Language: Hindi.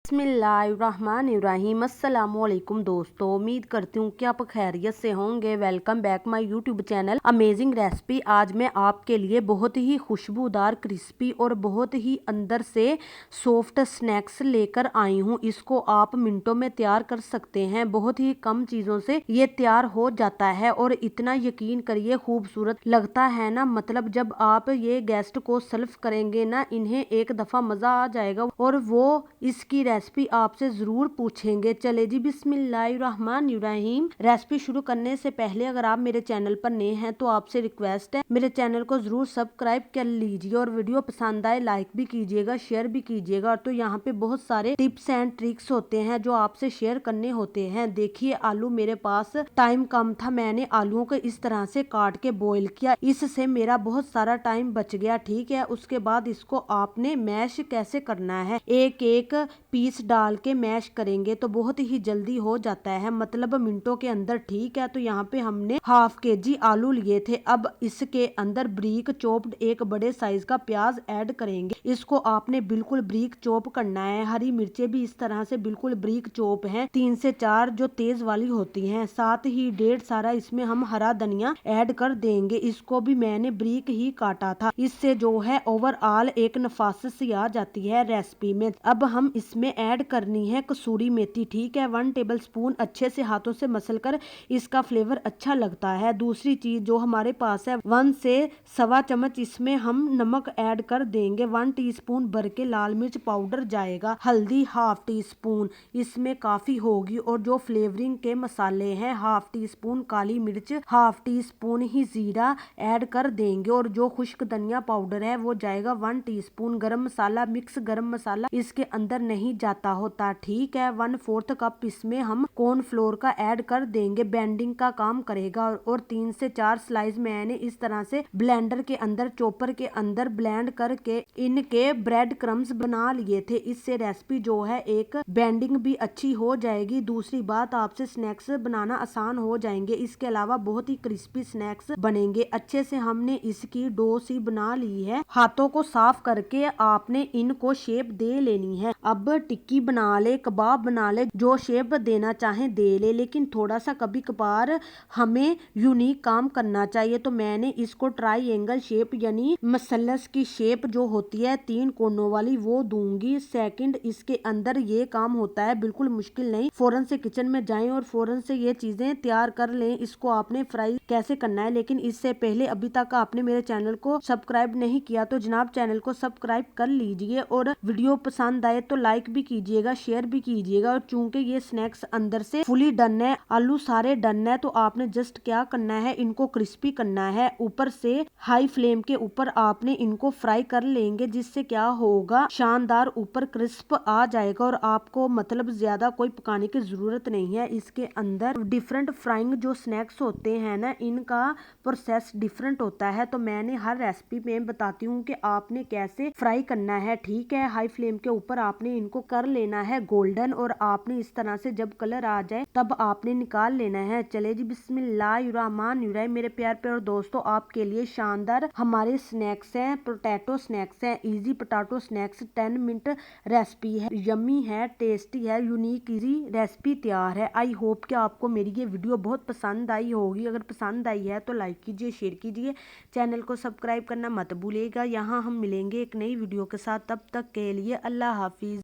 बिस्मिल्लाहिर्रहमानिर्रहीम। अस्सलामुअलैकुम दोस्तों, उम्मीद करती हूँ कि आप खैरियत से होंगे। Welcome back my YouTube channel amazing recipe. आज मैं आपके लिए बहुत ही खुशबूदार, क्रिस्पी और बहुत ही अंदर से सॉफ्ट स्नैक्स लेकर आई हूँ। इसको आप मिनटों में तैयार कर सकते हैं। बहुत ही कम चीज़ों से ये तैयार हो जाता है और इतना यकीन करिए खूबसूरत लगता है ना। मतलब जब आप ये गेस्ट को सर्व करेंगे ना, इन्हें एक दफ़ा मज़ा आ जाएगा और वो इसकी रेसिपी आपसे जरूर पूछेंगे। चले जी, बिस्मिल्लाहिर्रहमानिर्रहीम। रेसिपी शुरू करने से पहले अगर आप मेरे चैनल पर नए हैं तो आपसे रिक्वेस्ट है, मेरे चैनल को जरूर सब्सक्राइब कर लीजिए और वीडियो पसंद आए लाइक भी कीजिएगा, शेयर भी कीजिएगा। और तो यहाँ पे बहुत सारे टिप्स एंड ट्रिक्स होते हैं जो आपसे शेयर करने होते हैं। देखिए, आलू मेरे पास टाइम कम था, मैंने आलूओं को इस तरह से काट के बॉईल किया। इससे मेरा बहुत सारा टाइम बच गया। ठीक है, उसके बाद इसको आपने मैश कैसे करना है, एक एक पीस डाल के मैश करेंगे तो बहुत ही जल्दी हो जाता है, मतलब मिनटों के अंदर। ठीक है, तो यहाँ पे हमने हाफ केजी आलू लिए थे। अब इसके अंदर ब्रीक चॉप्ड एक बड़े साइज का प्याज ऐड करेंगे। इसको आपने बिल्कुल ब्रीक चॉप करना है। हरी मिर्चें भी इस तरह से बिल्कुल ब्रीक चॉप हैं, 3 से 4 जो तेज वाली होती हैं। साथ ही 1.5 सारा इसमें हम हरा धनिया ऐड कर देंगे। इसको भी मैंने ब्रीक ही काटा था। इससे जो है ओवरऑल एक नफासत सी आ जाती है रेसिपी में। अब हम इसमें ऐड करनी है कसूरी मेथी। ठीक है, 1 टेबल स्पून अच्छे से हाथों से मसल कर, इसका फ्लेवर अच्छा लगता है। दूसरी चीज जो हमारे पास है, 1 से सवा चम्मच इसमें हम नमक ऐड कर देंगे। 1 टीस्पून भर के लाल मिर्च पाउडर जाएगा। हल्दी हाफ टी स्पून इसमें काफी होगी। और जो फ्लेवरिंग के मसाले हैं, हाफ टी स्पून काली मिर्च, हाफ टी स्पून ही जीरा ऐड कर देंगे। और जो खुश्क धनिया पाउडर है वो जाएगा 1 टीस्पून। गरम मसाला, मिक्स गरम मसाला इसके अंदर नहीं जाता होता। ठीक है, 1/4 कप इसमें हम कॉर्नफ्लोर का ऐड कर देंगे, बेंडिंग का काम करेगा। और 3 से 4 स्लाइस मैंने इस तरह से ब्लेंडर के अंदर, चॉपर के अंदर ब्लेंड करके इनके ब्रेड क्रम्स बना लिए थे। इससे रेसिपी जो है एक बेंडिंग भी अच्छी हो जाएगी। दूसरी बात, आपसे स्नैक्स बनाना आसान हो जाएंगे। इसके अलावा बहुत ही क्रिस्पी स्नैक्स बनेंगे। अच्छे से हमने इसकी डो सी बना ली है। हाथों को साफ करके आपने इनको शेप दे लेनी है। अब टिक्की बना ले, कबाब बना ले, जो शेप देना चाहे दे ले, लेकिन थोड़ा सा कभी कभार हमें यूनिक काम करना चाहिए। तो मैंने इसको ट्राइएंगल शेप यानी मसलस की शेप जो होती है 3 कोनों वाली, वो दूंगी। सेकंड, इसके अंदर ये काम होता है, बिल्कुल मुश्किल नहीं। फौरन से किचन में जाएं और फौरन से ये चीजें तैयार कर लें। इसको आपने फ्राई कैसे करना है, लेकिन इससे पहले अभी तक आपने मेरे चैनल को सब्सक्राइब नहीं किया तो जनाब चैनल को सब्सक्राइब कर लीजिए। और वीडियो पसंद आए तो लाइक भी कीजिएगा, शेयर भी कीजिएगा। और चूंकि ये स्नैक्स अंदर से फुली डन है, आलू सारे डन है, तो आपने जस्ट क्या करना है, इनको क्रिस्पी करना है। ऊपर से हाई फ्लेम के ऊपर आपने इनको फ्राई कर लेंगे, जिससे क्या होगा, शानदार ऊपर क्रिस्प आ जाएगा और आपको मतलब ज्यादा कोई पकाने की जरूरत नहीं है। इसके अंदर डिफरेंट फ्राइंग जो स्नैक्स होते हैं ना, इनका प्रोसेस डिफरेंट होता है। तो मैंने हर रेसिपी में बताती हूँ कि आपने कैसे फ्राई करना है। ठीक है, हाई फ्लेम के ऊपर आपने इनको कर लेना है गोल्डन। और आपने इस तरह से जब कलर आ जाए तब आपने निकाल लेना है। चले जी, बिस्मिल्लाहिर्रहमानिर्रहीम। मेरे प्यारे दोस्तों, आपके लिए शानदार हमारे स्नैक्स हैं, पोटैटो स्नैक्स हैं। Easy potato snacks 10 minute recipe है, यम्मी है, टेस्टी है, यूनिक इजी रेसिपी तैयार है। आई होप कि आपको मेरी ये वीडियो बहुत पसंद आई होगी। अगर पसंद आई है तो लाइक कीजिए, शेयर कीजिए, चैनल को सब्सक्राइब करना मत भूलिएगा। यहाँ हम मिलेंगे एक नई वीडियो के साथ, तब तक के लिए अल्लाह हाफिज।